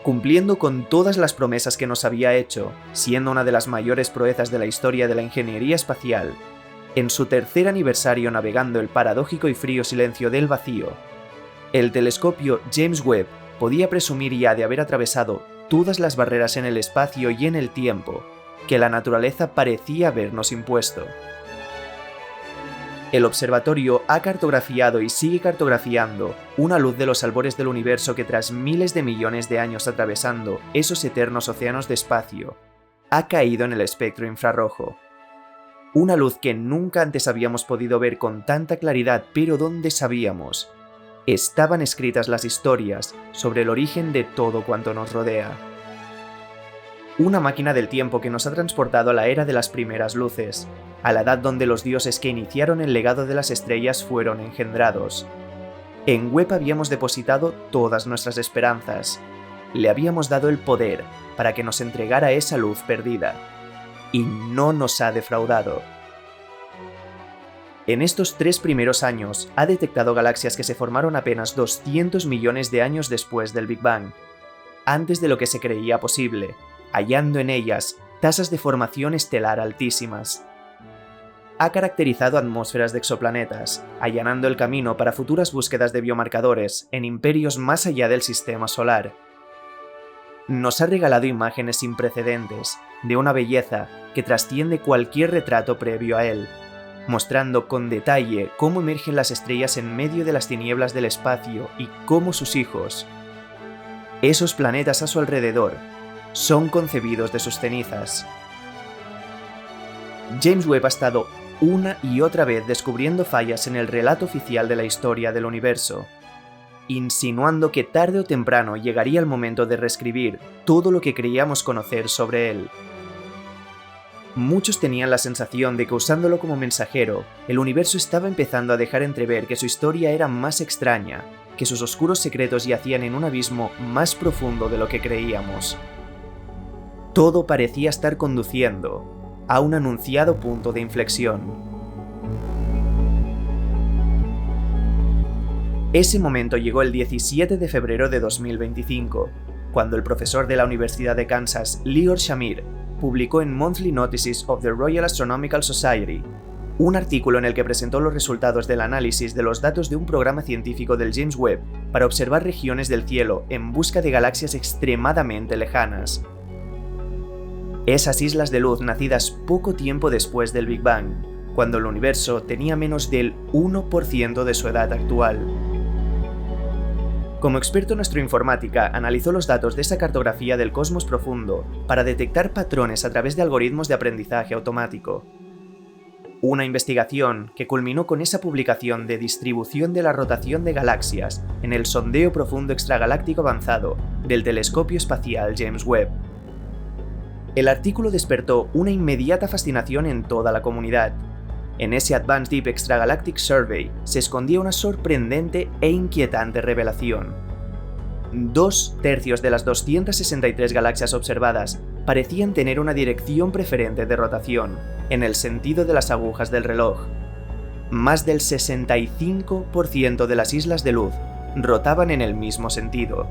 cumpliendo con todas las promesas que nos había hecho, siendo una de las mayores proezas de la historia de la ingeniería espacial. En su tercer aniversario navegando el paradójico y frío silencio del vacío, el telescopio James Webb podía presumir ya de haber atravesado todas las barreras en el espacio y en el tiempo que la naturaleza parecía habernos impuesto. El observatorio ha cartografiado y sigue cartografiando una luz de los albores del universo que tras miles de millones de años atravesando esos eternos océanos de espacio, ha caído en el espectro infrarrojo. Una luz que nunca antes habíamos podido ver con tanta claridad, pero donde sabíamos, estaban escritas las historias sobre el origen de todo cuanto nos rodea. Una máquina del tiempo que nos ha transportado a la era de las primeras luces, a la edad donde los dioses que iniciaron el legado de las estrellas fueron engendrados. En Webb habíamos depositado todas nuestras esperanzas. Le habíamos dado el poder para que nos entregara esa luz perdida. Y no nos ha defraudado. En estos 3 primeros años ha detectado galaxias que se formaron apenas 200 millones de años después del Big Bang, antes de lo que se creía posible, hallando en ellas tasas de formación estelar altísimas. Ha caracterizado atmósferas de exoplanetas, allanando el camino para futuras búsquedas de biomarcadores en imperios más allá del sistema solar. Nos ha regalado imágenes sin precedentes, de una belleza que trasciende cualquier retrato previo a él, mostrando con detalle cómo emergen las estrellas en medio de las tinieblas del espacio y cómo sus hijos, esos planetas a su alrededor, son concebidos de sus cenizas. James Webb ha estado una y otra vez descubriendo fallas en el relato oficial de la historia del universo, insinuando que tarde o temprano llegaría el momento de reescribir todo lo que creíamos conocer sobre él. Muchos tenían la sensación de que usándolo como mensajero, el universo estaba empezando a dejar entrever que su historia era más extraña, que sus oscuros secretos yacían en un abismo más profundo de lo que creíamos. Todo parecía estar conduciendo a un anunciado punto de inflexión. Ese momento llegó el 17 de febrero de 2025, cuando el profesor de la Universidad de Kansas, Lior Shamir, publicó en Monthly Notices of the Royal Astronomical Society un artículo en el que presentó los resultados del análisis de los datos de un programa científico del James Webb para observar regiones del cielo en busca de galaxias extremadamente lejanas. Esas islas de luz nacidas poco tiempo después del Big Bang, cuando el universo tenía menos del 1% de su edad actual. Como experto en astroinformática, analizó los datos de esa cartografía del cosmos profundo para detectar patrones a través de algoritmos de aprendizaje automático. Una investigación que culminó con esa publicación de distribución de la rotación de galaxias en el sondeo profundo extragaláctico avanzado del telescopio espacial James Webb. El artículo despertó una inmediata fascinación en toda la comunidad. En ese Advanced Deep Extragalactic Survey se escondía una sorprendente e inquietante revelación. 2/3 de las 263 galaxias observadas parecían tener una dirección preferente de rotación, en el sentido de las agujas del reloj. Más del 65% de las islas de luz rotaban en el mismo sentido.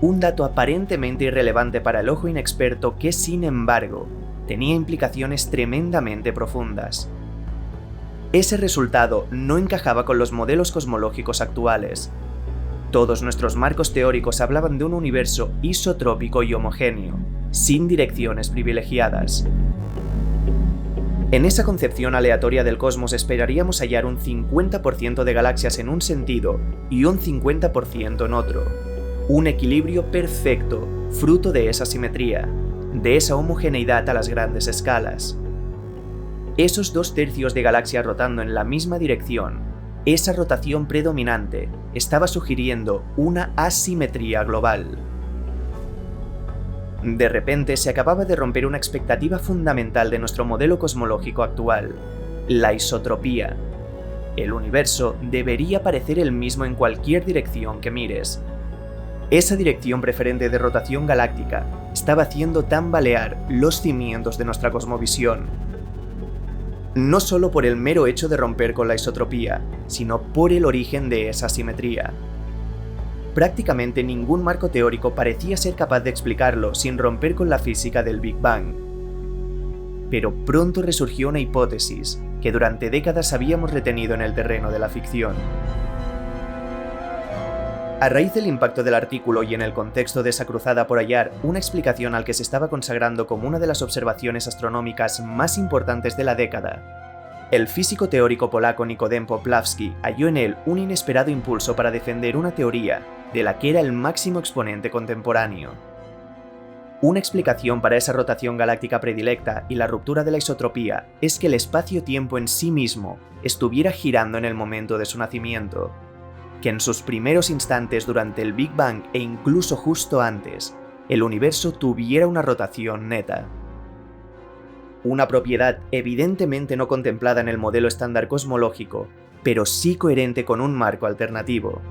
Un dato aparentemente irrelevante para el ojo inexperto que, sin embargo, tenía implicaciones tremendamente profundas. Ese resultado no encajaba con los modelos cosmológicos actuales. Todos nuestros marcos teóricos hablaban de un universo isotrópico y homogéneo, sin direcciones privilegiadas. En esa concepción aleatoria del cosmos esperaríamos hallar un 50% de galaxias en un sentido y un 50% en otro. Un equilibrio perfecto, fruto de esa simetría, de esa homogeneidad a las grandes escalas. Esos 2/3 de galaxias rotando en la misma dirección, esa rotación predominante, estaba sugiriendo una asimetría global. De repente se acababa de romper una expectativa fundamental de nuestro modelo cosmológico actual, la isotropía. El universo debería parecer el mismo en cualquier dirección que mires. Esa dirección preferente de rotación galáctica estaba haciendo tambalear los cimientos de nuestra cosmovisión. No solo por el mero hecho de romper con la isotropía, sino por el origen de esa simetría. Prácticamente ningún marco teórico parecía ser capaz de explicarlo sin romper con la física del Big Bang. Pero pronto resurgió una hipótesis que durante décadas habíamos retenido en el terreno de la ficción. A raíz del impacto del artículo y en el contexto de esa cruzada por hallar una explicación al que se estaba consagrando como una de las observaciones astronómicas más importantes de la década, el físico teórico polaco Nikodem Popławski halló en él un inesperado impulso para defender una teoría de la que era el máximo exponente contemporáneo. Una explicación para esa rotación galáctica predilecta y la ruptura de la isotropía es que el espacio-tiempo en sí mismo estuviera girando en el momento de su nacimiento, que en sus primeros instantes durante el Big Bang e incluso justo antes, el universo tuviera una rotación neta. Una propiedad evidentemente no contemplada en el modelo estándar cosmológico, pero sí coherente con un marco alternativo.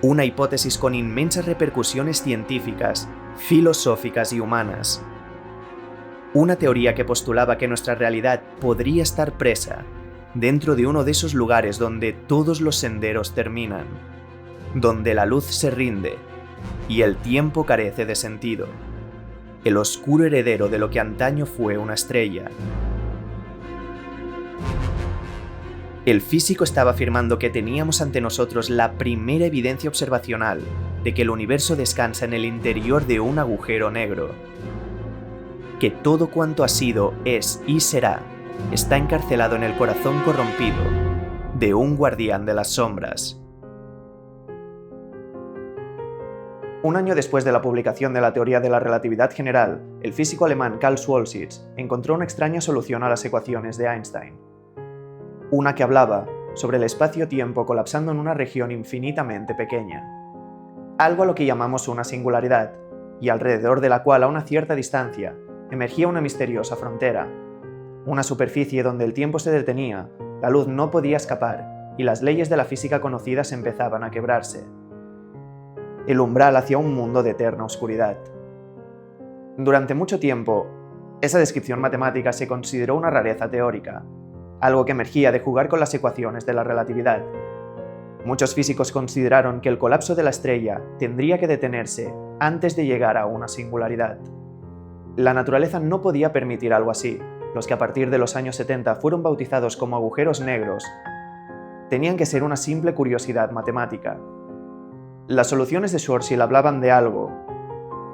Una hipótesis con inmensas repercusiones científicas, filosóficas y humanas. Una teoría que postulaba que nuestra realidad podría estar presa dentro de uno de esos lugares donde todos los senderos terminan, donde la luz se rinde y el tiempo carece de sentido, el oscuro heredero de lo que antaño fue una estrella. El físico estaba afirmando que teníamos ante nosotros la primera evidencia observacional de que el universo descansa en el interior de un agujero negro, que todo cuanto ha sido, es y será está encarcelado en el corazón corrompido de un guardián de las sombras. Un año después de la publicación de la teoría de la relatividad general, el físico alemán Karl Schwarzschild encontró una extraña solución a las ecuaciones de Einstein. Una que hablaba sobre el espacio-tiempo colapsando en una región infinitamente pequeña. Algo a lo que llamamos una singularidad, y alrededor de la cual a una cierta distancia emergía una misteriosa frontera. Una superficie donde el tiempo se detenía, la luz no podía escapar y las leyes de la física conocidas empezaban a quebrarse. El umbral hacia un mundo de eterna oscuridad. Durante mucho tiempo, esa descripción matemática se consideró una rareza teórica, algo que emergía de jugar con las ecuaciones de la relatividad. Muchos físicos consideraron que el colapso de la estrella tendría que detenerse antes de llegar a una singularidad. La naturaleza no podía permitir algo así. Los que a partir de los años 70 fueron bautizados como agujeros negros, tenían que ser una simple curiosidad matemática. Las soluciones de Schwarzschild hablaban de algo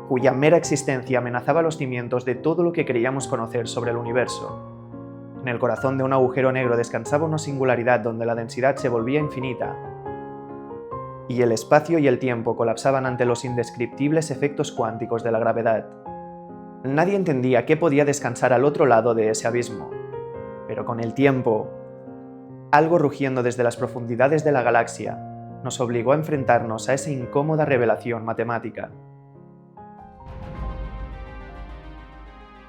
cuya mera existencia amenazaba los cimientos de todo lo que creíamos conocer sobre el universo. En el corazón de un agujero negro descansaba una singularidad donde la densidad se volvía infinita, y el espacio y el tiempo colapsaban ante los indescriptibles efectos cuánticos de la gravedad. Nadie entendía qué podía descansar al otro lado de ese abismo, pero con el tiempo, algo rugiendo desde las profundidades de la galaxia nos obligó a enfrentarnos a esa incómoda revelación matemática.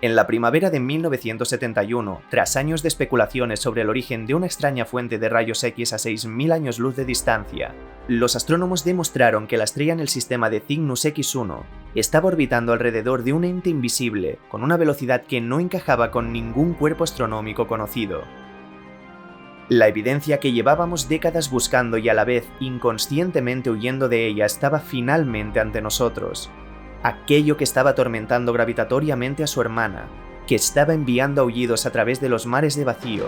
En la primavera de 1971, tras años de especulaciones sobre el origen de una extraña fuente de rayos X a 6.000 años luz de distancia, los astrónomos demostraron que la estrella en el sistema de Cygnus X1 estaba orbitando alrededor de un ente invisible con una velocidad que no encajaba con ningún cuerpo astronómico conocido. La evidencia que llevábamos décadas buscando y a la vez inconscientemente huyendo de ella estaba finalmente ante nosotros. Aquello que estaba atormentando gravitatoriamente a su hermana, que estaba enviando aullidos a través de los mares de vacío,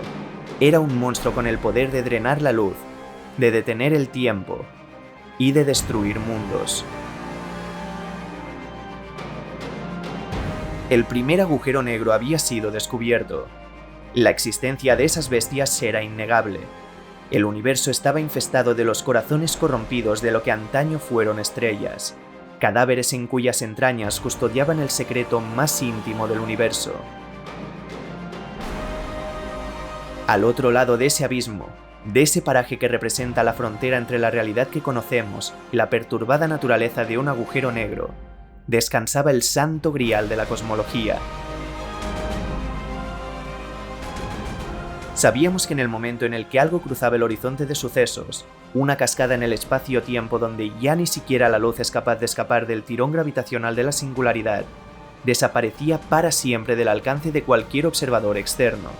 era un monstruo con el poder de drenar la luz, de detener el tiempo y de destruir mundos. El primer agujero negro había sido descubierto. La existencia de esas bestias era innegable. El universo estaba infestado de los corazones corrompidos de lo que antaño fueron estrellas, cadáveres en cuyas entrañas custodiaban el secreto más íntimo del universo. Al otro lado de ese abismo, de ese paraje que representa la frontera entre la realidad que conocemos y la perturbada naturaleza de un agujero negro, descansaba el santo grial de la cosmología. Sabíamos que en el momento en el que algo cruzaba el horizonte de sucesos, una cascada en el espacio-tiempo donde ya ni siquiera la luz es capaz de escapar del tirón gravitacional de la singularidad, desaparecía para siempre del alcance de cualquier observador externo.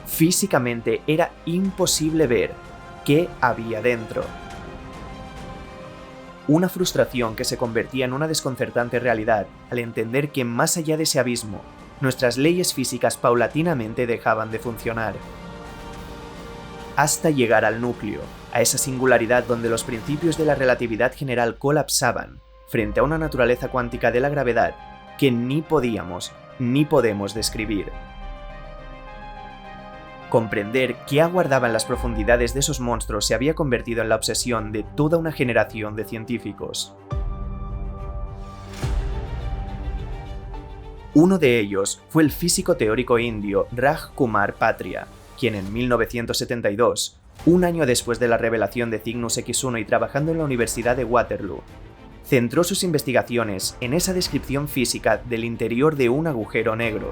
Físicamente era imposible ver qué había dentro. Una frustración que se convertía en una desconcertante realidad al entender que más allá de ese abismo, nuestras leyes físicas paulatinamente dejaban de funcionar. Hasta llegar al núcleo, a esa singularidad donde los principios de la relatividad general colapsaban frente a una naturaleza cuántica de la gravedad que ni podíamos ni podemos describir. Comprender qué aguardaba en las profundidades de esos monstruos se había convertido en la obsesión de toda una generación de científicos. Uno de ellos fue el físico teórico indio Raj Kumar Patria, quien en 1972, un año después de la revelación de Cygnus X1 y trabajando en la Universidad de Waterloo, centró sus investigaciones en esa descripción física del interior de un agujero negro.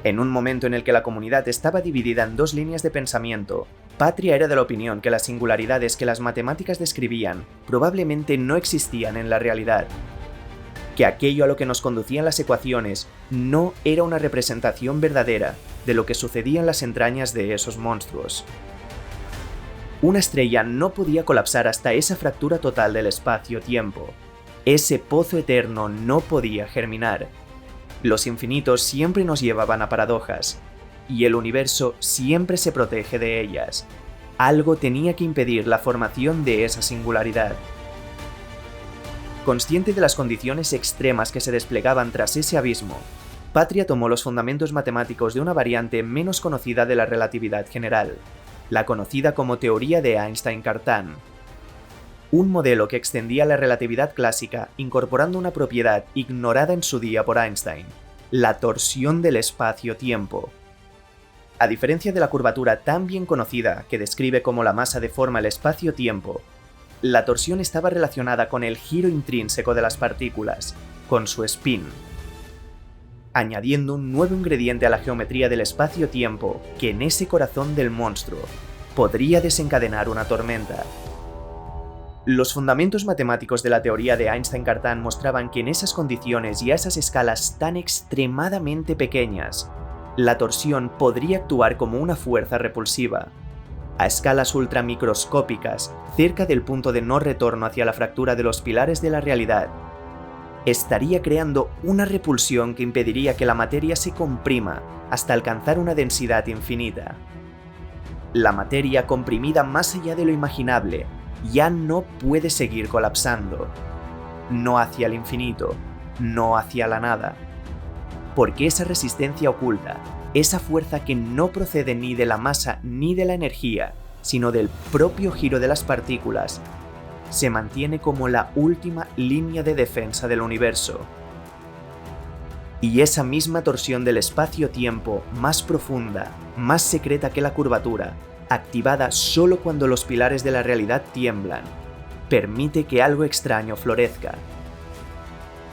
En un momento en el que la comunidad estaba dividida en dos líneas de pensamiento, Patria era de la opinión que las singularidades que las matemáticas describían probablemente no existían en la realidad, que aquello a lo que nos conducían las ecuaciones no era una representación verdadera de lo que sucedía en las entrañas de esos monstruos. Una estrella no podía colapsar hasta esa fractura total del espacio-tiempo. Ese pozo eterno no podía germinar. Los infinitos siempre nos llevaban a paradojas, y el universo siempre se protege de ellas. Algo tenía que impedir la formación de esa singularidad. Consciente de las condiciones extremas que se desplegaban tras ese abismo, Patria tomó los fundamentos matemáticos de una variante menos conocida de la relatividad general, la conocida como teoría de Einstein-Cartan. Un modelo que extendía la relatividad clásica incorporando una propiedad ignorada en su día por Einstein, la torsión del espacio-tiempo. A diferencia de la curvatura tan bien conocida que describe cómo la masa deforma el espacio-tiempo, la torsión estaba relacionada con el giro intrínseco de las partículas, con su spin, añadiendo un nuevo ingrediente a la geometría del espacio-tiempo que en ese corazón del monstruo podría desencadenar una tormenta. Los fundamentos matemáticos de la teoría de Einstein-Cartan mostraban que en esas condiciones y a esas escalas tan extremadamente pequeñas, la torsión podría actuar como una fuerza repulsiva. A escalas ultramicroscópicas, cerca del punto de no retorno hacia la fractura de los pilares de la realidad, estaría creando una repulsión que impediría que la materia se comprima hasta alcanzar una densidad infinita. La materia, comprimida más allá de lo imaginable, ya no puede seguir colapsando. No hacia el infinito, no hacia la nada. Porque esa resistencia oculta, esa fuerza que no procede ni de la masa ni de la energía, sino del propio giro de las partículas, se mantiene como la última línea de defensa del universo. Y esa misma torsión del espacio-tiempo, más profunda, más secreta que la curvatura, activada solo cuando los pilares de la realidad tiemblan, permite que algo extraño florezca.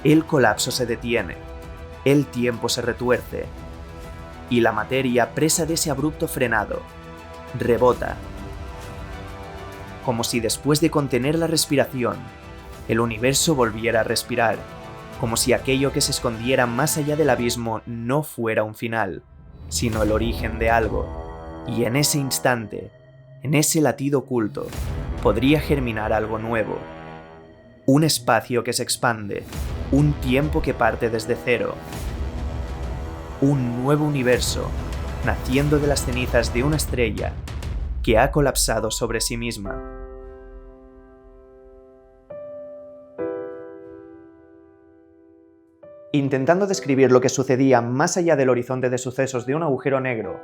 El colapso se detiene, el tiempo se retuerce, y la materia, presa de ese abrupto frenado, rebota. Como si después de contener la respiración, el universo volviera a respirar, como si aquello que se escondiera más allá del abismo no fuera un final, sino el origen de algo. Y en ese instante, en ese latido oculto, podría germinar algo nuevo. Un espacio que se expande, un tiempo que parte desde cero. Un nuevo universo, naciendo de las cenizas de una estrella que ha colapsado sobre sí misma. Intentando describir lo que sucedía más allá del horizonte de sucesos de un agujero negro,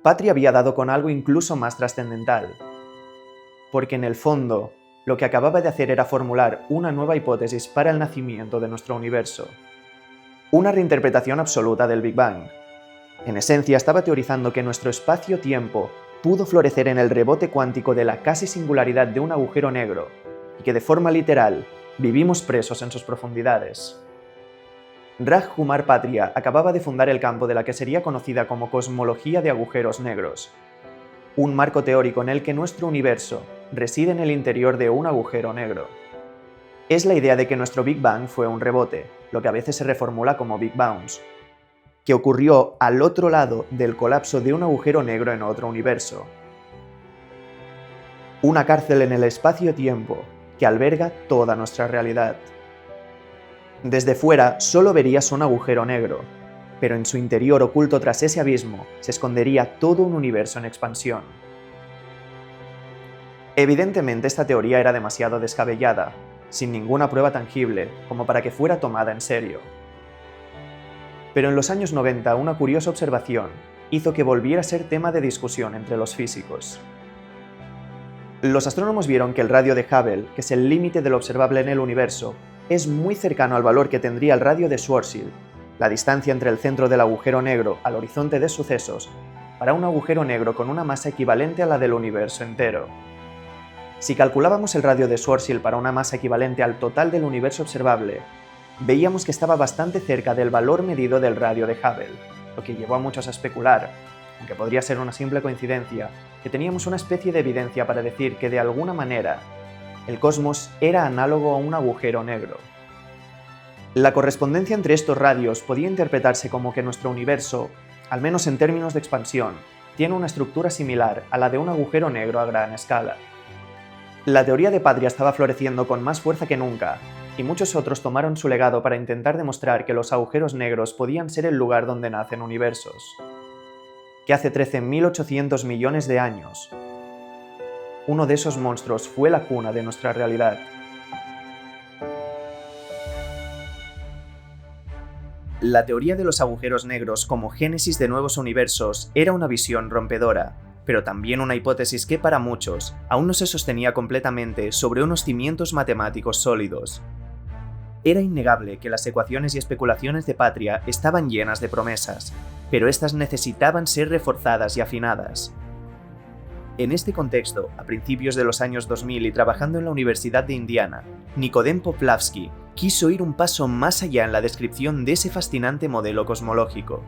Patria había dado con algo incluso más trascendental. Porque en el fondo, lo que acababa de hacer era formular una nueva hipótesis para el nacimiento de nuestro universo. Una reinterpretación absoluta del Big Bang. En esencia, estaba teorizando que nuestro espacio-tiempo pudo florecer en el rebote cuántico de la casi singularidad de un agujero negro, y que de forma literal, vivimos presos en sus profundidades. Raj Kumar Patria acababa de fundar el campo de la que sería conocida como cosmología de agujeros negros, un marco teórico en el que nuestro universo reside en el interior de un agujero negro. Es la idea de que nuestro Big Bang fue un rebote, lo que a veces se reformula como Big Bounce, que ocurrió al otro lado del colapso de un agujero negro en otro universo. Una cárcel en el espacio-tiempo que alberga toda nuestra realidad. Desde fuera solo verías un agujero negro, pero en su interior, oculto tras ese abismo, se escondería todo un universo en expansión. Evidentemente esta teoría era demasiado descabellada, sin ninguna prueba tangible como para que fuera tomada en serio. Pero en los años 90 una curiosa observación hizo que volviera a ser tema de discusión entre los físicos. Los astrónomos vieron que el radio de Hubble, que es el límite de lo observable en el universo, es muy cercano al valor que tendría el radio de Schwarzschild, la distancia entre el centro del agujero negro al horizonte de sucesos, para un agujero negro con una masa equivalente a la del universo entero. Si calculábamos el radio de Schwarzschild para una masa equivalente al total del universo observable, veíamos que estaba bastante cerca del valor medido del radio de Hubble, lo que llevó a muchos a especular, aunque podría ser una simple coincidencia, que teníamos una especie de evidencia para decir que de alguna manera el cosmos era análogo a un agujero negro. La correspondencia entre estos radios podía interpretarse como que nuestro universo, al menos en términos de expansión, tiene una estructura similar a la de un agujero negro a gran escala. La teoría de Patria estaba floreciendo con más fuerza que nunca, y muchos otros tomaron su legado para intentar demostrar que los agujeros negros podían ser el lugar donde nacen universos. Que hace 13.800 millones de años, uno de esos monstruos fue la cuna de nuestra realidad. La teoría de los agujeros negros como génesis de nuevos universos era una visión rompedora, pero también una hipótesis que para muchos aún no se sostenía completamente sobre unos cimientos matemáticos sólidos. Era innegable que las ecuaciones y especulaciones de Patria estaban llenas de promesas, pero estas necesitaban ser reforzadas y afinadas. En este contexto, a principios de los años 2000 y trabajando en la Universidad de Indiana, Nikodem Poplavsky quiso ir un paso más allá en la descripción de ese fascinante modelo cosmológico.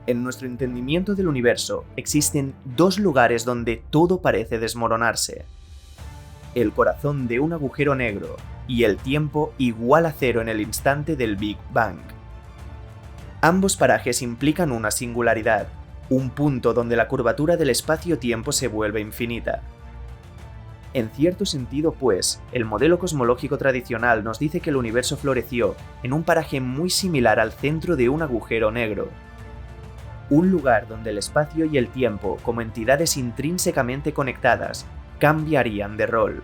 En nuestro entendimiento del universo existen dos lugares donde todo parece desmoronarse: el corazón de un agujero negro y el tiempo igual a cero en el instante del Big Bang. Ambos parajes implican una singularidad, un punto donde la curvatura del espacio-tiempo se vuelve infinita. En cierto sentido, pues, el modelo cosmológico tradicional nos dice que el universo floreció en un paraje muy similar al centro de un agujero negro. Un lugar donde el espacio y el tiempo, como entidades intrínsecamente conectadas, cambiarían de rol.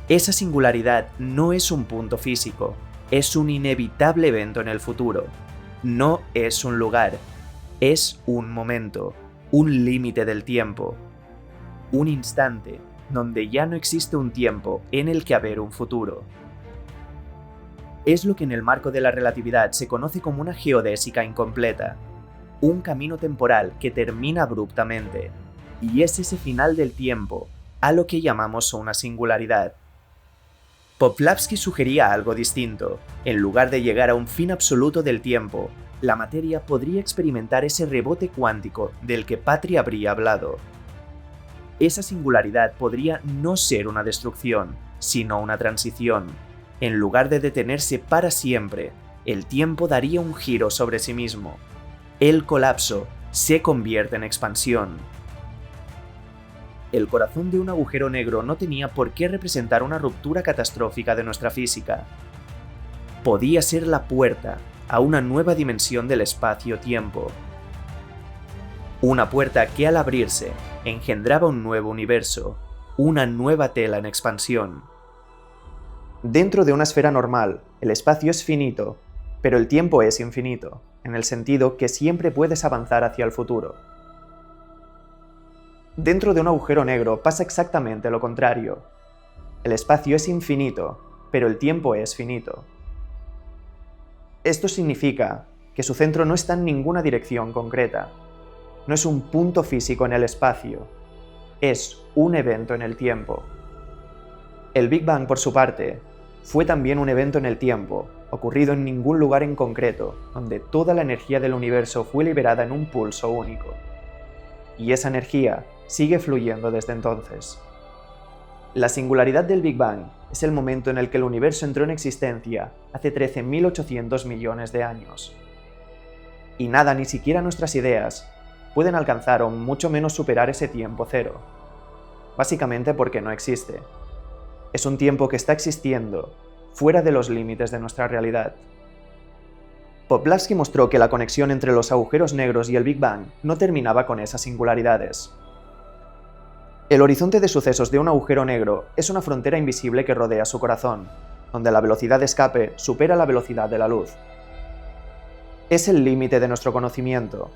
Esa singularidad no es un punto físico, es un inevitable evento en el futuro. No es un lugar, es un momento, un límite del tiempo. Un instante donde ya no existe un tiempo en el que haber un futuro. Es lo que en el marco de la relatividad se conoce como una geodésica incompleta, un camino temporal que termina abruptamente, y es ese final del tiempo a lo que llamamos una singularidad. Poplavsky sugería algo distinto. En lugar de llegar a un fin absoluto del tiempo, la materia podría experimentar ese rebote cuántico del que Patria habría hablado. Esa singularidad podría no ser una destrucción, sino una transición. En lugar de detenerse para siempre, el tiempo daría un giro sobre sí mismo. El colapso se convierte en expansión. El corazón de un agujero negro no tenía por qué representar una ruptura catastrófica de nuestra física. Podía ser la puerta a una nueva dimensión del espacio-tiempo. Una puerta que al abrirse engendraba un nuevo universo, una nueva tela en expansión. Dentro de una esfera normal, el espacio es finito, pero el tiempo es infinito, en el sentido que siempre puedes avanzar hacia el futuro. Dentro de un agujero negro pasa exactamente lo contrario. El espacio es infinito, pero el tiempo es finito. Esto significa que su centro no está en ninguna dirección concreta. No es un punto físico en el espacio, es un evento en el tiempo. El Big Bang, por su parte, fue también un evento en el tiempo, ocurrido en ningún lugar en concreto, donde toda la energía del universo fue liberada en un pulso único. Y esa energía sigue fluyendo desde entonces. La singularidad del Big Bang es el momento en el que el universo entró en existencia hace 13.800 millones de años. Y nada, ni siquiera nuestras ideas, pueden alcanzar o mucho menos superar ese tiempo cero, básicamente porque no existe. Es un tiempo que está existiendo fuera de los límites de nuestra realidad. Poplavsky mostró que la conexión entre los agujeros negros y el Big Bang no terminaba con esas singularidades. El horizonte de sucesos de un agujero negro es una frontera invisible que rodea su corazón, donde la velocidad de escape supera la velocidad de la luz. Es el límite de nuestro conocimiento.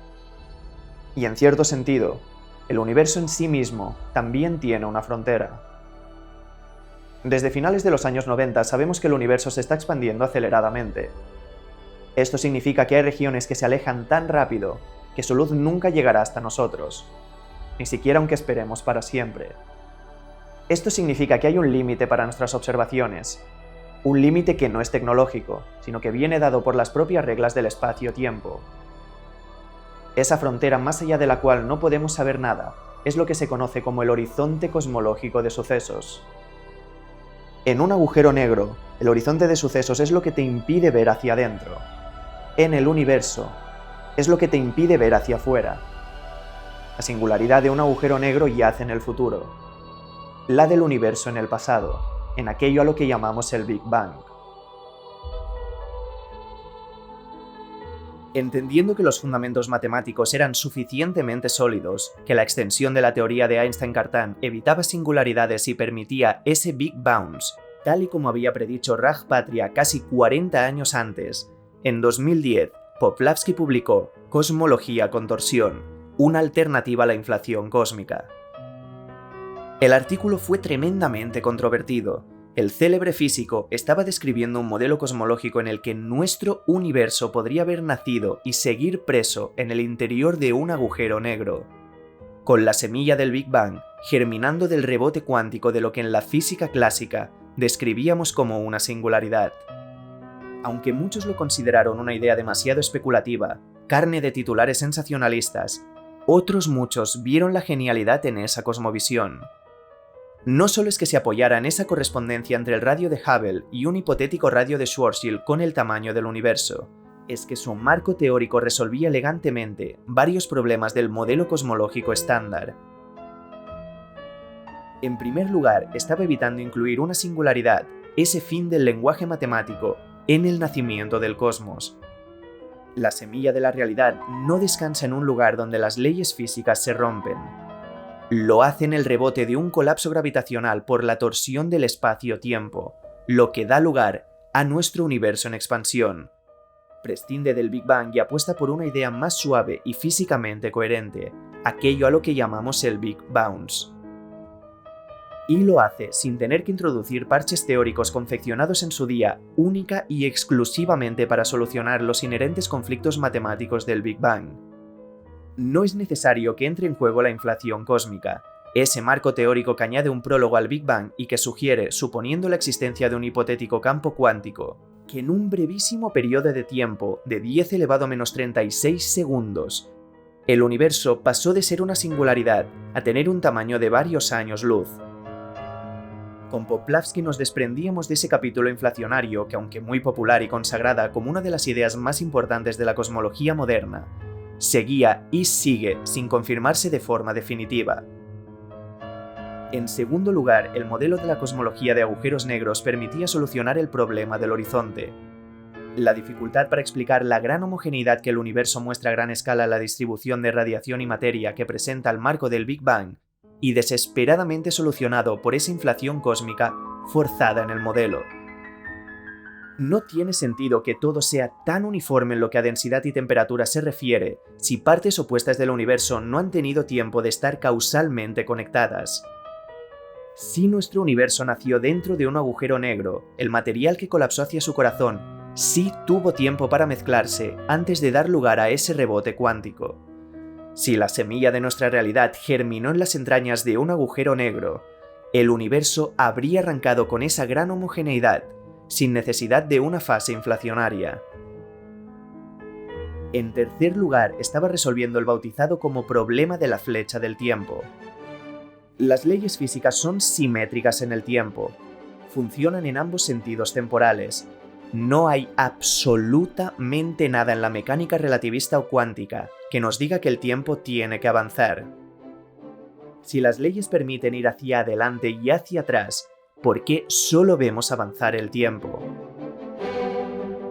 Y en cierto sentido, el universo en sí mismo también tiene una frontera. Desde finales de los años 90 sabemos que el universo se está expandiendo aceleradamente. Esto significa que hay regiones que se alejan tan rápido que su luz nunca llegará hasta nosotros, ni siquiera aunque esperemos para siempre. Esto significa que hay un límite para nuestras observaciones, un límite que no es tecnológico, sino que viene dado por las propias reglas del espacio-tiempo. Esa frontera más allá de la cual no podemos saber nada es lo que se conoce como el horizonte cosmológico de sucesos. En un agujero negro, el horizonte de sucesos es lo que te impide ver hacia adentro. En el universo, es lo que te impide ver hacia afuera. La singularidad de un agujero negro yace en el futuro, la del universo en el pasado, en aquello a lo que llamamos el Big Bang. Entendiendo que los fundamentos matemáticos eran suficientemente sólidos, que la extensión de la teoría de Einstein-Cartan evitaba singularidades y permitía ese Big Bounce, tal y como había predicho Raj Patria casi 40 años antes, en 2010, Poplavsky publicó Cosmología con torsión, una alternativa a la inflación cósmica. El artículo fue tremendamente controvertido. El célebre físico estaba describiendo un modelo cosmológico en el que nuestro universo podría haber nacido y seguir preso en el interior de un agujero negro, con la semilla del Big Bang germinando del rebote cuántico de lo que en la física clásica describíamos como una singularidad. Aunque muchos lo consideraron una idea demasiado especulativa, carne de titulares sensacionalistas, otros muchos vieron la genialidad en esa cosmovisión. No solo es que se apoyara en esa correspondencia entre el radio de Hubble y un hipotético radio de Schwarzschild con el tamaño del universo, es que su marco teórico resolvía elegantemente varios problemas del modelo cosmológico estándar. En primer lugar, estaba evitando incluir una singularidad, ese fin del lenguaje matemático, en el nacimiento del cosmos. La semilla de la realidad no descansa en un lugar donde las leyes físicas se rompen. Lo hace en el rebote de un colapso gravitacional por la torsión del espacio-tiempo, lo que da lugar a nuestro universo en expansión. Prescinde del Big Bang y apuesta por una idea más suave y físicamente coherente, aquello a lo que llamamos el Big Bounce. Y lo hace sin tener que introducir parches teóricos confeccionados en su día única y exclusivamente para solucionar los inherentes conflictos matemáticos del Big Bang. No es necesario que entre en juego la inflación cósmica, ese marco teórico que añade un prólogo al Big Bang y que sugiere, suponiendo la existencia de un hipotético campo cuántico, que en un brevísimo periodo de tiempo de 10⁻⁻36 segundos, el universo pasó de ser una singularidad a tener un tamaño de varios años luz. Con Poplavsky nos desprendíamos de ese capítulo inflacionario que, aunque muy popular y consagrada como una de las ideas más importantes de la cosmología moderna, seguía y sigue sin confirmarse de forma definitiva. En segundo lugar, el modelo de la cosmología de agujeros negros permitía solucionar el problema del horizonte. La dificultad para explicar la gran homogeneidad que el universo muestra a gran escala en la distribución de radiación y materia que presenta el marco del Big Bang, y desesperadamente solucionado por esa inflación cósmica forzada en el modelo. No tiene sentido que todo sea tan uniforme en lo que a densidad y temperatura se refiere si partes opuestas del universo no han tenido tiempo de estar causalmente conectadas. Si nuestro universo nació dentro de un agujero negro, el material que colapsó hacia su corazón sí tuvo tiempo para mezclarse antes de dar lugar a ese rebote cuántico. Si la semilla de nuestra realidad germinó en las entrañas de un agujero negro, el universo habría arrancado con esa gran homogeneidad, sin necesidad de una fase inflacionaria. En tercer lugar, estaba resolviendo el bautizado como problema de la flecha del tiempo. Las leyes físicas son simétricas en el tiempo, funcionan en ambos sentidos temporales. No hay absolutamente nada en la mecánica relativista o cuántica que nos diga que el tiempo tiene que avanzar. Si las leyes permiten ir hacia adelante y hacia atrás, por qué solo vemos avanzar el tiempo.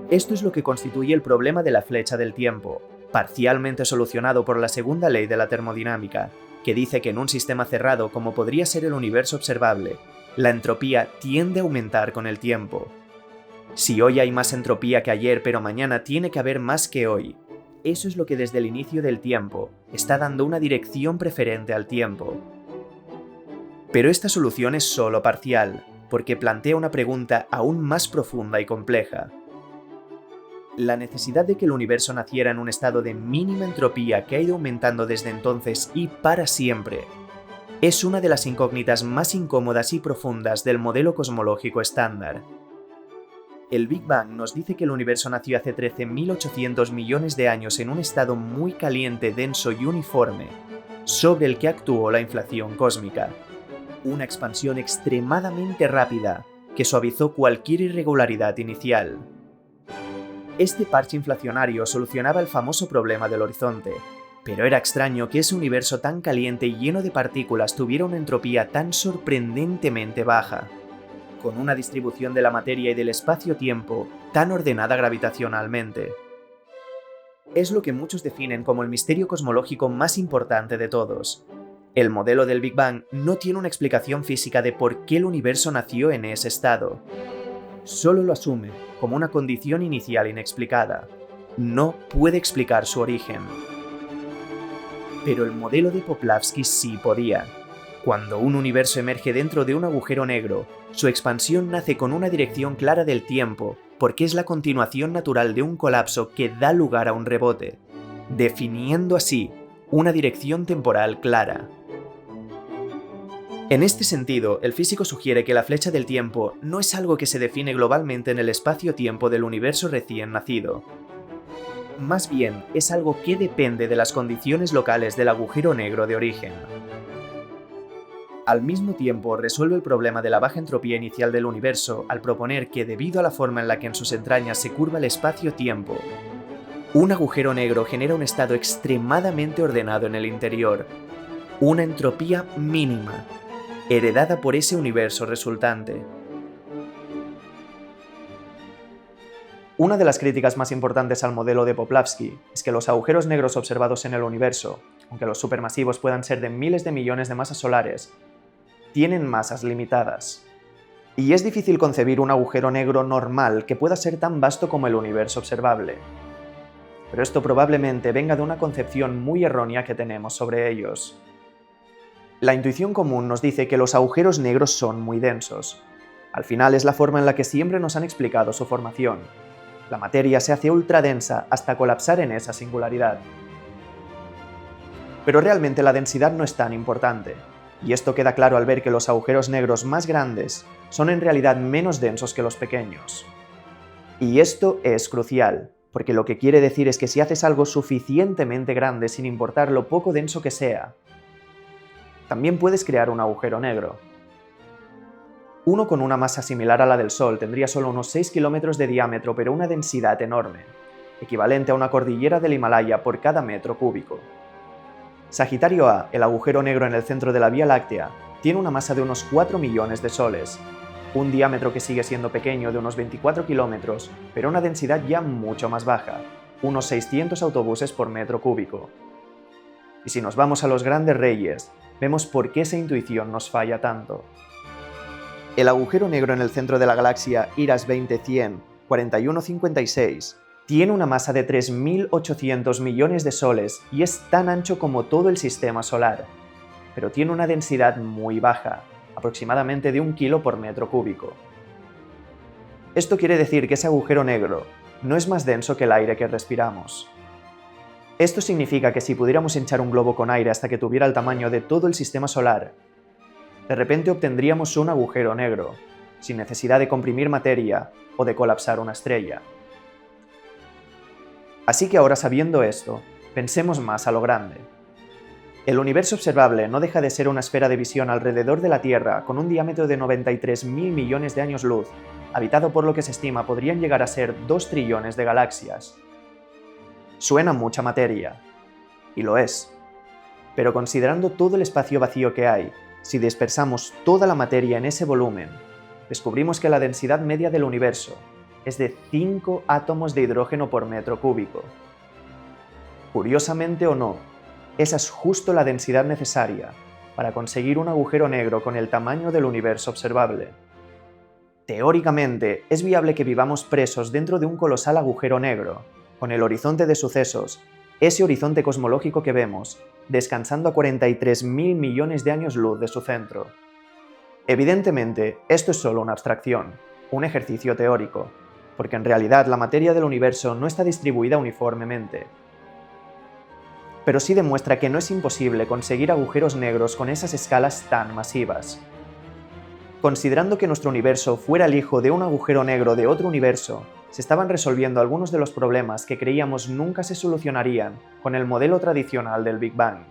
Esto es lo que constituye el problema de la flecha del tiempo, parcialmente solucionado por la segunda ley de la termodinámica, que dice que en un sistema cerrado como podría ser el universo observable, la entropía tiende a aumentar con el tiempo. Si hoy hay más entropía que ayer, pero mañana tiene que haber más que hoy. Eso es lo que desde el inicio del tiempo está dando una dirección preferente al tiempo. Pero esta solución es solo parcial, porque plantea una pregunta aún más profunda y compleja. La necesidad de que el universo naciera en un estado de mínima entropía que ha ido aumentando desde entonces y para siempre, es una de las incógnitas más incómodas y profundas del modelo cosmológico estándar. El Big Bang nos dice que el universo nació hace 13.800 millones de años en un estado muy caliente, denso y uniforme, sobre el que actuó la inflación cósmica. Una expansión extremadamente rápida que suavizó cualquier irregularidad inicial. Este parche inflacionario solucionaba el famoso problema del horizonte, pero era extraño que ese universo tan caliente y lleno de partículas tuviera una entropía tan sorprendentemente baja, con una distribución de la materia y del espacio-tiempo tan ordenada gravitacionalmente. Es lo que muchos definen como el misterio cosmológico más importante de todos. El modelo del Big Bang no tiene una explicación física de por qué el universo nació en ese estado. Solo lo asume como una condición inicial inexplicada. No puede explicar su origen. Pero el modelo de Poplavsky sí podía. Cuando un universo emerge dentro de un agujero negro, su expansión nace con una dirección clara del tiempo, porque es la continuación natural de un colapso que da lugar a un rebote, definiendo así una dirección temporal clara. En este sentido, el físico sugiere que la flecha del tiempo no es algo que se define globalmente en el espacio-tiempo del universo recién nacido. Más bien, es algo que depende de las condiciones locales del agujero negro de origen. Al mismo tiempo, resuelve el problema de la baja entropía inicial del universo al proponer que, debido a la forma en la que en sus entrañas se curva el espacio-tiempo, un agujero negro genera un estado extremadamente ordenado en el interior, una entropía mínima, heredada por ese universo resultante. Una de las críticas más importantes al modelo de Poplavsky es que los agujeros negros observados en el universo, aunque los supermasivos puedan ser de miles de millones de masas solares, tienen masas limitadas. Y es difícil concebir un agujero negro normal que pueda ser tan vasto como el universo observable. Pero esto probablemente venga de una concepción muy errónea que tenemos sobre ellos. La intuición común nos dice que los agujeros negros son muy densos. Al final es la forma en la que siempre nos han explicado su formación. La materia se hace ultradensa hasta colapsar en esa singularidad. Pero realmente la densidad no es tan importante, y esto queda claro al ver que los agujeros negros más grandes son en realidad menos densos que los pequeños. Y esto es crucial, porque lo que quiere decir es que si haces algo suficientemente grande sin importar lo poco denso que sea, también puedes crear un agujero negro. Uno con una masa similar a la del Sol tendría solo unos 6 kilómetros de diámetro, pero una densidad enorme, equivalente a una cordillera del Himalaya por cada metro cúbico. Sagitario A, el agujero negro en el centro de la Vía Láctea, tiene una masa de unos 4 millones de soles, un diámetro que sigue siendo pequeño de unos 24 kilómetros, pero una densidad ya mucho más baja, unos 600 autobuses por metro cúbico. Y si nos vamos a los grandes reyes, vemos por qué esa intuición nos falla tanto. El agujero negro en el centro de la galaxia IRAS 2010 4156 tiene una masa de 3.800 millones de soles y es tan ancho como todo el sistema solar, pero tiene una densidad muy baja, aproximadamente de 1 kilo por metro cúbico. Esto quiere decir que ese agujero negro no es más denso que el aire que respiramos. Esto significa que si pudiéramos hinchar un globo con aire hasta que tuviera el tamaño de todo el sistema solar, de repente obtendríamos un agujero negro, sin necesidad de comprimir materia o de colapsar una estrella. Así que ahora, sabiendo esto, pensemos más a lo grande. El universo observable no deja de ser una esfera de visión alrededor de la Tierra con un diámetro de 93.000 millones de años luz, habitado por lo que se estima podrían llegar a ser 2 trillones de galaxias. Suena mucha materia, y lo es. Pero considerando todo el espacio vacío que hay, si dispersamos toda la materia en ese volumen, descubrimos que la densidad media del universo es de 5 átomos de hidrógeno por metro cúbico. Curiosamente o no, esa es justo la densidad necesaria para conseguir un agujero negro con el tamaño del universo observable. Teóricamente, es viable que vivamos presos dentro de un colosal agujero negro, con el horizonte de sucesos, ese horizonte cosmológico que vemos, descansando a 43.000 millones de años luz de su centro. Evidentemente, esto es solo una abstracción, un ejercicio teórico, porque en realidad la materia del universo no está distribuida uniformemente. Pero sí demuestra que no es imposible conseguir agujeros negros con esas escalas tan masivas. Considerando que nuestro universo fuera el hijo de un agujero negro de otro universo, se estaban resolviendo algunos de los problemas que creíamos nunca se solucionarían con el modelo tradicional del Big Bang.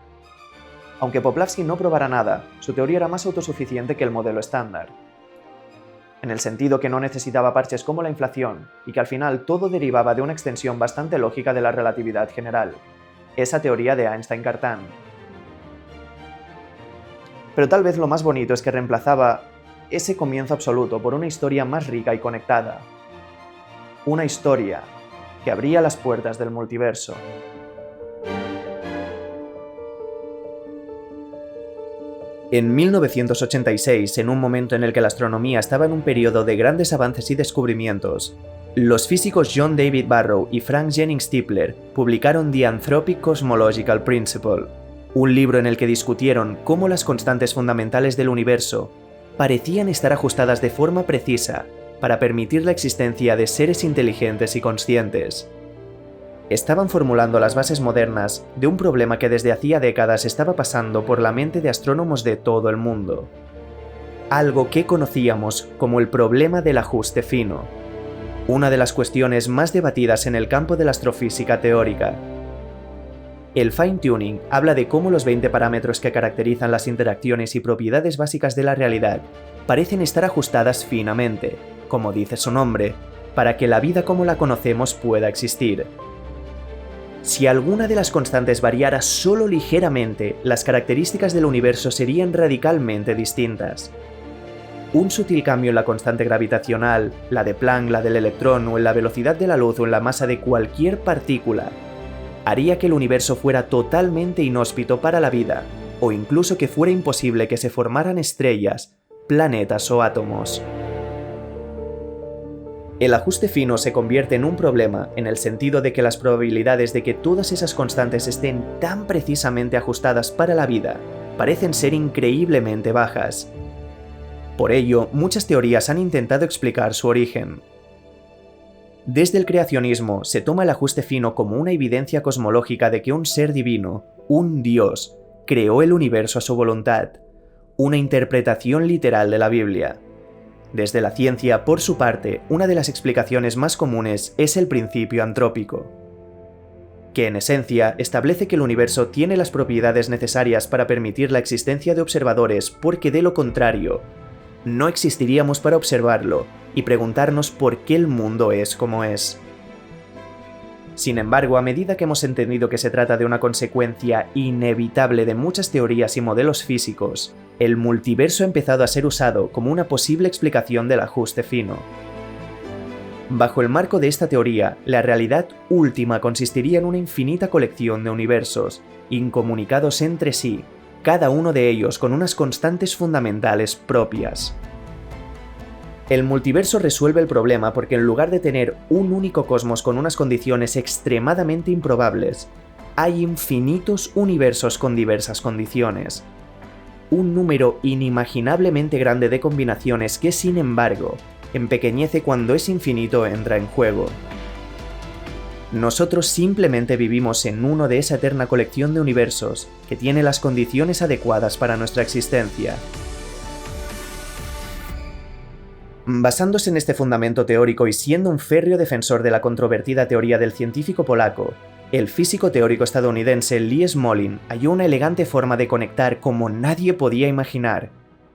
Aunque Poplavsky no probara nada, su teoría era más autosuficiente que el modelo estándar. En el sentido que no necesitaba parches como la inflación, y que al final todo derivaba de una extensión bastante lógica de la relatividad general. Esa teoría de Einstein-Cartan. Pero tal vez lo más bonito es que reemplazaba ese comienzo absoluto por una historia más rica y conectada. Una historia que abría las puertas del multiverso. En 1986, en un momento en el que la astronomía estaba en un periodo de grandes avances y descubrimientos, los físicos John David Barrow y Frank Jennings Tipler publicaron The Anthropic Cosmological Principle, un libro en el que discutieron cómo las constantes fundamentales del universo parecían estar ajustadas de forma precisa para permitir la existencia de seres inteligentes y conscientes. Estaban formulando las bases modernas de un problema que desde hacía décadas estaba pasando por la mente de astrónomos de todo el mundo. Algo que conocíamos como el problema del ajuste fino, una de las cuestiones más debatidas en el campo de la astrofísica teórica. El fine-tuning habla de cómo los 20 parámetros que caracterizan las interacciones y propiedades básicas de la realidad parecen estar ajustadas finamente, como dice su nombre, para que la vida como la conocemos pueda existir. Si alguna de las constantes variara solo ligeramente, las características del universo serían radicalmente distintas. Un sutil cambio en la constante gravitacional, la de Planck, la del electrón o en la velocidad de la luz o en la masa de cualquier partícula, haría que el universo fuera totalmente inhóspito para la vida, o incluso que fuera imposible que se formaran estrellas, planetas o átomos. El ajuste fino se convierte en un problema en el sentido de que las probabilidades de que todas esas constantes estén tan precisamente ajustadas para la vida parecen ser increíblemente bajas. Por ello, muchas teorías han intentado explicar su origen. Desde el creacionismo se toma el ajuste fino como una evidencia cosmológica de que un ser divino, un Dios, creó el universo a su voluntad, una interpretación literal de la Biblia. Desde la ciencia, por su parte, una de las explicaciones más comunes es el principio antrópico, que en esencia establece que el universo tiene las propiedades necesarias para permitir la existencia de observadores porque de lo contrario, no existiríamos para observarlo y preguntarnos por qué el mundo es como es. Sin embargo, a medida que hemos entendido que se trata de una consecuencia inevitable de muchas teorías y modelos físicos, el multiverso ha empezado a ser usado como una posible explicación del ajuste fino. Bajo el marco de esta teoría, la realidad última consistiría en una infinita colección de universos, incomunicados entre sí, cada uno de ellos con unas constantes fundamentales propias. El multiverso resuelve el problema porque en lugar de tener un único cosmos con unas condiciones extremadamente improbables, hay infinitos universos con diversas condiciones. Un número inimaginablemente grande de combinaciones que, sin embargo, empequeñece cuando ese infinito entra en juego. Nosotros simplemente vivimos en uno de esa eterna colección de universos que tiene las condiciones adecuadas para nuestra existencia. Basándose en este fundamento teórico y siendo un férreo defensor de la controvertida teoría del científico polaco, el físico teórico estadounidense Lee Smolin halló una elegante forma de conectar como nadie podía imaginar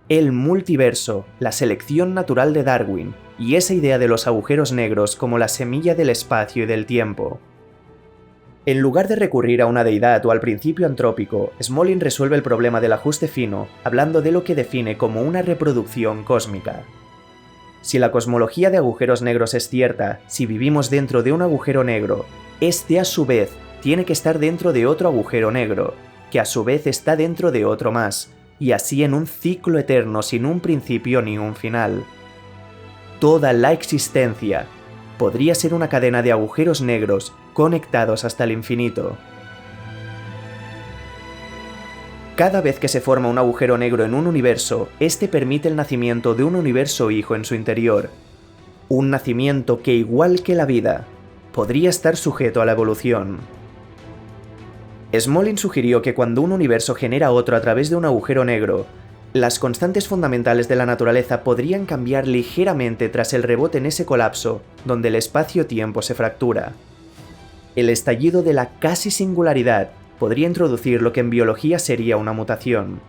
el multiverso, la selección natural de Darwin y esa idea de los agujeros negros como la semilla del espacio y del tiempo. En lugar de recurrir a una deidad o al principio antrópico, Smolin resuelve el problema del ajuste fino hablando de lo que define como una reproducción cósmica. Si la cosmología de agujeros negros es cierta, si vivimos dentro de un agujero negro, este a su vez tiene que estar dentro de otro agujero negro, que a su vez está dentro de otro más, y así en un ciclo eterno sin un principio ni un final. Toda la existencia podría ser una cadena de agujeros negros conectados hasta el infinito. Cada vez que se forma un agujero negro en un universo, este permite el nacimiento de un universo hijo en su interior. Un nacimiento que, igual que la vida, podría estar sujeto a la evolución. Smolin sugirió que cuando un universo genera otro a través de un agujero negro, las constantes fundamentales de la naturaleza podrían cambiar ligeramente tras el rebote en ese colapso donde el espacio-tiempo se fractura. El estallido de la casi singularidad podría introducir lo que en biología sería una mutación.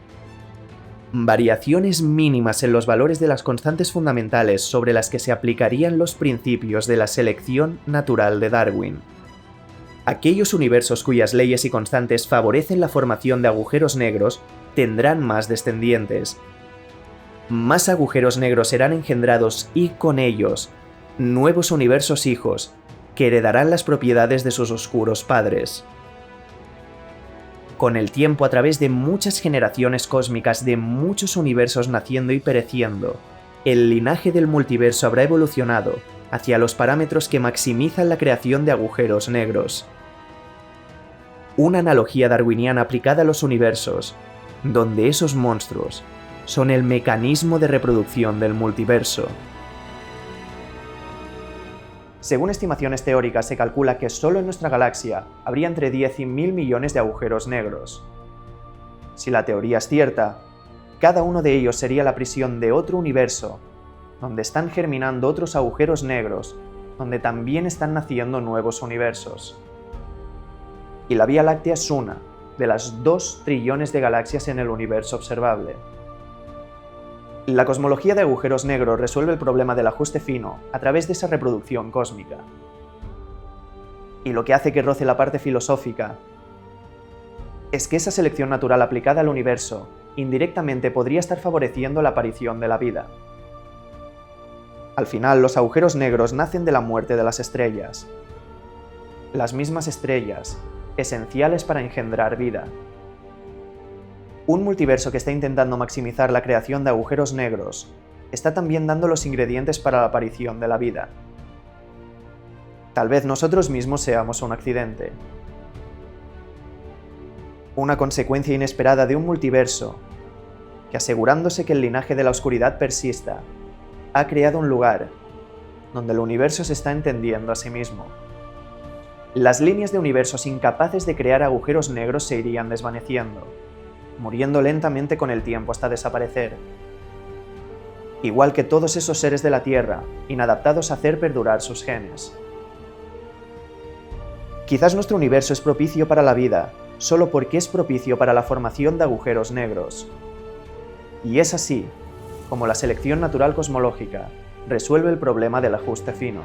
Variaciones mínimas en los valores de las constantes fundamentales sobre las que se aplicarían los principios de la selección natural de Darwin. Aquellos universos cuyas leyes y constantes favorecen la formación de agujeros negros tendrán más descendientes. Más agujeros negros serán engendrados y con ellos, nuevos universos hijos, que heredarán las propiedades de sus oscuros padres. Con el tiempo, a través de muchas generaciones cósmicas de muchos universos naciendo y pereciendo, el linaje del multiverso habrá evolucionado hacia los parámetros que maximizan la creación de agujeros negros. Una analogía darwiniana aplicada a los universos, donde esos monstruos son el mecanismo de reproducción del multiverso. Según estimaciones teóricas, se calcula que solo en nuestra galaxia habría entre 10 y 1000 millones de agujeros negros. Si la teoría es cierta, cada uno de ellos sería la prisión de otro universo, donde están germinando otros agujeros negros, donde también están naciendo nuevos universos. Y la Vía Láctea es una de las 2 trillones de galaxias en el universo observable. La cosmología de agujeros negros resuelve el problema del ajuste fino a través de esa reproducción cósmica. Y lo que hace que roce la parte filosófica es que esa selección natural aplicada al universo indirectamente podría estar favoreciendo la aparición de la vida. Al final, los agujeros negros nacen de la muerte de las estrellas. Las mismas estrellas, esenciales para engendrar vida. Un multiverso que está intentando maximizar la creación de agujeros negros está también dando los ingredientes para la aparición de la vida. Tal vez nosotros mismos seamos un accidente. Una consecuencia inesperada de un multiverso que, asegurándose que el linaje de la oscuridad persista, ha creado un lugar donde el universo se está entendiendo a sí mismo. Las líneas de universos incapaces de crear agujeros negros se irían desvaneciendo, muriendo lentamente con el tiempo hasta desaparecer. Igual que todos esos seres de la Tierra, inadaptados a hacer perdurar sus genes. Quizás nuestro universo es propicio para la vida, solo porque es propicio para la formación de agujeros negros. Y es así como la selección natural cosmológica resuelve el problema del ajuste fino.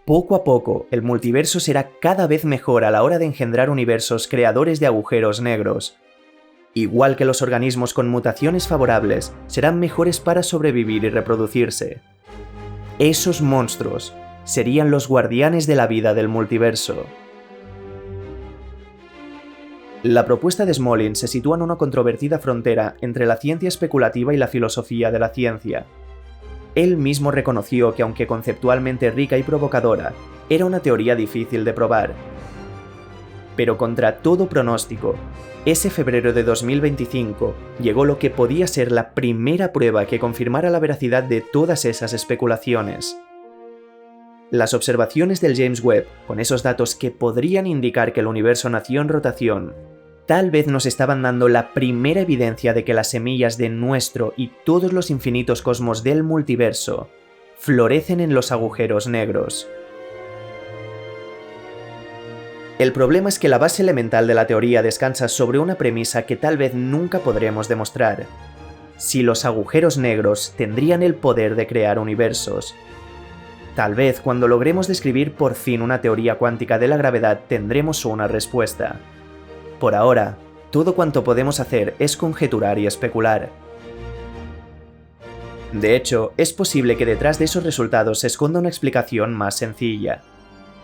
Poco a poco, el multiverso será cada vez mejor a la hora de engendrar universos creadores de agujeros negros. Igual que los organismos con mutaciones favorables serán mejores para sobrevivir y reproducirse. Esos monstruos serían los guardianes de la vida del multiverso. La propuesta de Smolin se sitúa en una controvertida frontera entre la ciencia especulativa y la filosofía de la ciencia. Él mismo reconoció que, aunque conceptualmente rica y provocadora, era una teoría difícil de probar. Pero contra todo pronóstico, ese febrero de 2025 llegó lo que podía ser la primera prueba que confirmara la veracidad de todas esas especulaciones. Las observaciones del James Webb, con esos datos que podrían indicar que el universo nació en rotación, tal vez nos estaban dando la primera evidencia de que las semillas de nuestro y todos los infinitos cosmos del multiverso florecen en los agujeros negros. El problema es que la base elemental de la teoría descansa sobre una premisa que tal vez nunca podremos demostrar. Si los agujeros negros tendrían el poder de crear universos. Tal vez cuando logremos describir por fin una teoría cuántica de la gravedad tendremos una respuesta. Por ahora, todo cuanto podemos hacer es conjeturar y especular. De hecho, es posible que detrás de esos resultados se esconda una explicación más sencilla.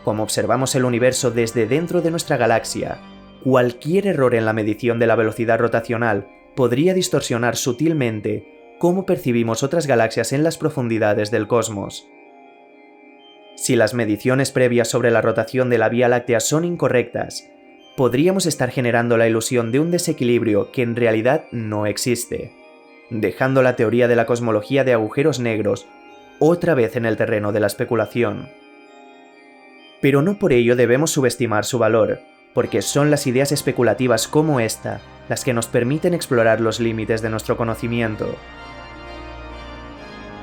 Como observamos el universo desde dentro de nuestra galaxia, cualquier error en la medición de la velocidad rotacional podría distorsionar sutilmente cómo percibimos otras galaxias en las profundidades del cosmos. Si las mediciones previas sobre la rotación de la Vía Láctea son incorrectas, podríamos estar generando la ilusión de un desequilibrio que en realidad no existe, dejando la teoría de la cosmología de agujeros negros otra vez en el terreno de la especulación. Pero no por ello debemos subestimar su valor, porque son las ideas especulativas como esta las que nos permiten explorar los límites de nuestro conocimiento,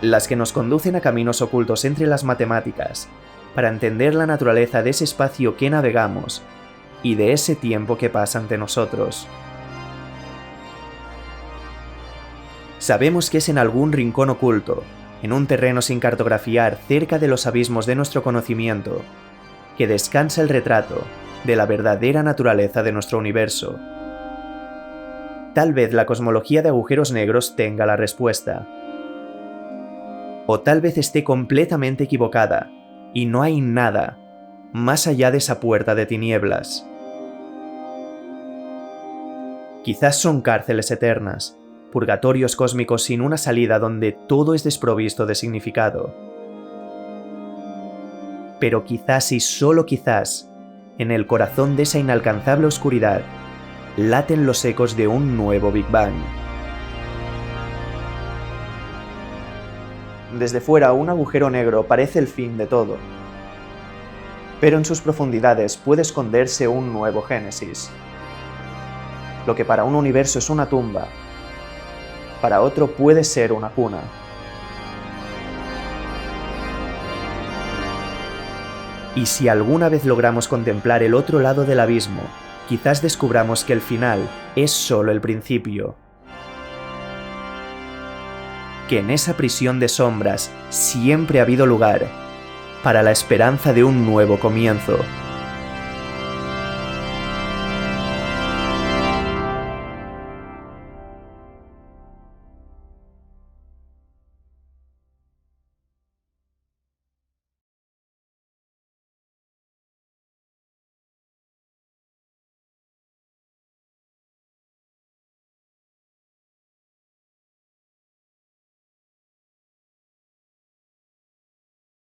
las que nos conducen a caminos ocultos entre las matemáticas, para entender la naturaleza de ese espacio que navegamos y de ese tiempo que pasa ante nosotros. Sabemos que es en algún rincón oculto, en un terreno sin cartografiar cerca de los abismos de nuestro conocimiento, que descansa el retrato de la verdadera naturaleza de nuestro universo. Tal vez la cosmología de agujeros negros tenga la respuesta. O tal vez esté completamente equivocada, y no hay nada más allá de esa puerta de tinieblas. Quizás son cárceles eternas, purgatorios cósmicos sin una salida donde todo es desprovisto de significado. Pero quizás y solo quizás, en el corazón de esa inalcanzable oscuridad, laten los ecos de un nuevo Big Bang. Desde fuera, un agujero negro parece el fin de todo. Pero en sus profundidades puede esconderse un nuevo Génesis. Lo que para un universo es una tumba, para otro puede ser una cuna. Y si alguna vez logramos contemplar el otro lado del abismo, quizás descubramos que el final es solo el principio. Que en esa prisión de sombras siempre ha habido lugar para la esperanza de un nuevo comienzo.